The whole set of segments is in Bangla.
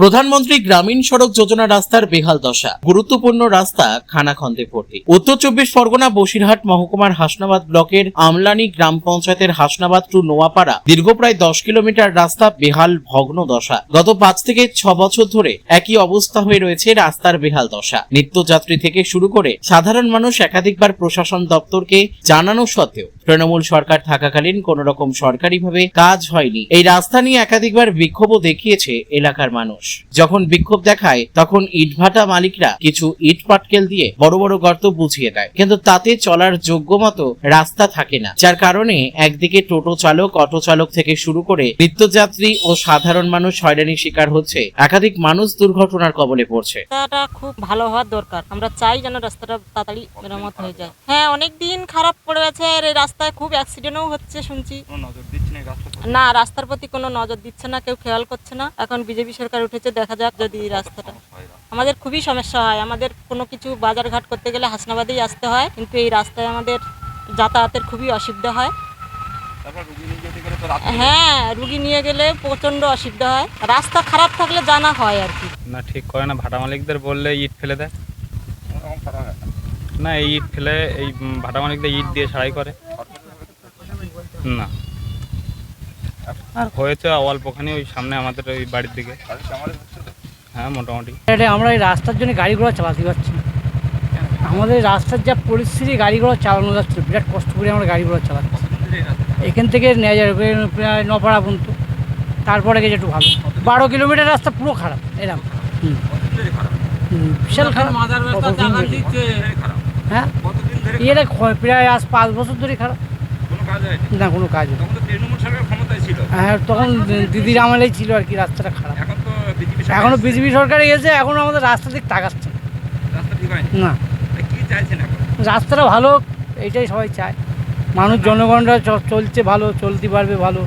প্রধানমন্ত্রী গ্রামীণ সড়ক যোজনা রাস্তার বেহাল দশা, গুরুত্বপূর্ণ রাস্তা খানাখন্দে ভর্তি। উত্তর চব্বিশ পরগনা বসিরহাট মহকুমার হাসনাবাদ ব্লকের আমলানি গ্রাম পঞ্চায়েতের হাসনাবাদ টু নোয়াপাড়া দীর্ঘ প্রায় 10 কিলোমিটার রাস্তা বেহাল ভগ্ন দশা। গত 5 থেকে 6 বছর ধরে একই অবস্থা হয়ে রয়েছে রাস্তার বেহাল দশা। নিত্যযাত্রী থেকে শুরু করে সাধারণ মানুষ একাধিকবার প্রশাসন দপ্তরকে জানানো সত্ত্বেও তৃণমূল সরকার থাকাকালীন কোন রকম সরকারিভাবে কাজ হয়নি। এই রাস্তা নিয়ে একাধিকবার বিক্ষোভও দেখিয়েছে এলাকার মানুষ। যখন বিক্ষোভ দেখায় তখন ইটভাটা মালিকরা কিছু ইট পাটকেল দিয়ে বড় বড় গর্ত বুঝিয়ে দেয়, কিন্তু তাতে চলার যোগ্য মতো রাস্তা থাকে না, যার কারণে একদিকে টোটো চালক, অটো চালক থেকে শুরু করে নিত্যযাত্রী ও সাধারণ মানুষ হয়রানির শিকার হচ্ছে। একাধিক মানুষ দুর্ঘটনার কবলে পড়ছে। রাস্তাটা খুব ভালো হওয়ার দরকার। আমরা চাই যেন রাস্তাটা তাড়াতাড়ি মেরামত হয়ে যায়। হ্যাঁ, অনেক দিন খারাপ পড়ে আছে। আর এই রাস্তায় খুব অ্যাক্সিডেন্টও হচ্ছে শুনছি। না, রাস্তার প্রতি কোনো নজর দিচ্ছে না, কেউ খেয়াল করছে না। এখন বিজেপি সরকার উঠেছে, দেখা যাক যদি রাস্তাটা। আমাদের খুবই সমস্যা হয়। আমাদের কোনো কিছু বাজারঘাট করতে গেলে হাসনাবাদেই আসতে হয়, কিন্তু এই রাস্তায় আমাদের যাতায়াতের খুবই অসুবিধা হয়। হ্যাঁ, রুগী নিয়ে গেলে প্রচণ্ড অসুবিধা হয়। রাস্তা খারাপ থাকলে জানা হয় আর কি। না, ঠিক করে না। ভাটা মালিকদের বললে ইট ফেলে দেয় না, এই ইট ফেলে এই ভাটা মালিকদের ইট দিয়ে সারাই করে না। আর হয়েছে অল্পখানি ওই সামনে আমাদের ওই বাড়ির দিকে। হ্যাঁ, মোটামুটি। আমরা এই রাস্তার জন্য গাড়ি ঘোড়া চালাতে পারছি না। আমাদের রাস্তার যা পরিস্থিতি, গাড়ি ঘোড়া চালানো যাচ্ছে, বিরাট কষ্ট করে আমরা গাড়ি ঘোড়া চালাচ্ছি। এখান থেকে নেওয়া যাবে প্রায় নপাড়া পর্যন্ত, তারপরে গেছে একটু ভালো। 12 কিলোমিটার রাস্তা পুরো খারাপ, এরকম বিশাল খারাপ। হ্যাঁ, এটা প্রায় আজ 5 বছর ধরে খারাপ, না কোনো কাজ নেই। হ্যাঁ, তখন দিদির আমলেই ছিল আর কি রাস্তাটা খারাপ। এখনো বিজেপি সরকার এসে এখনো আমাদের রাস্তা দিক তাকাচ্ছে না। রাস্তাটা ভালো, এইটাই সবাই চায়। মানুষ জনগণরা চলছে ভালো, চলতে পারবে ভালো,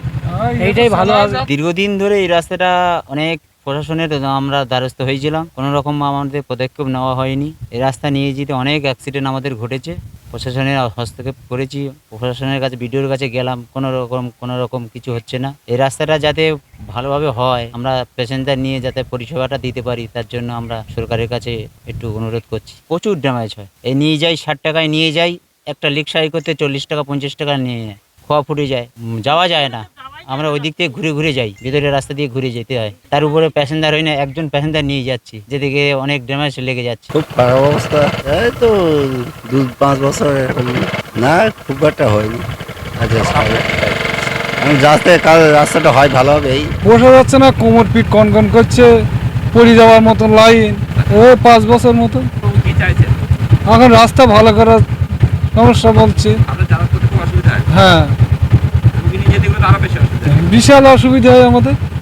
এইটাই ভালো হবে। দীর্ঘদিন ধরে এই রাস্তাটা অনেক প্রশাসনের আমরা দ্বারস্থ হয়েছিলাম, কোনো রকম আমাদের পদক্ষেপ নেওয়া হয়নি। এই রাস্তা নিয়ে যেতে অনেক অ্যাক্সিডেন্ট আমাদের ঘটেছে। প্রশাসনের হস্তক্ষেপ করেছি, প্রশাসনের কাছে, বিডিওর কাছে গেলাম, কোনো রকম কিছু হচ্ছে না। এই রাস্তাটা যাতে ভালোভাবে হয়, আমরা প্যাসেঞ্জার নিয়ে যাতে পরিষেবাটা দিতে পারি, তার জন্য আমরা সরকারের কাছে একটু অনুরোধ করছি। প্রচুর ড্যামেজ হয়। এই নিয়ে যাই 60 টাকায় নিয়ে যাই, একটা রিক্সায় করতে 40 টাকা 50 টাকা নিয়ে যায়, খোয়া ফুটে যায়, যাওয়া যায় না। আমরা ওই দিক থেকে ঘুরে ঘুরে যাই, ভিতরের রাস্তা দিয়ে ঘুরে যেতে হয়। তার উপরে প্যাসেঞ্জার হয় না, একজন প্যাসেঞ্জার নিয়ে যাচ্ছি, যেদিকে অনেক ড্যামেজ লেগে যাচ্ছে। খুব খারাপ অবস্থা। এই তো 2-5 বছর এরকম না, খুব একটা হয়নি। আমি রাস্তাটা হয় ভালো হবে, এই বসা যাচ্ছে না, কোমর পিঠ কনকন করছে, পড়ে যাওয়ার মতো লাইন। 5 বছর মতো এখন রাস্তা ভালো করার সমস্যা বলছে। হ্যাঁ, বিশাল অসুবিধা হয় আমাদের।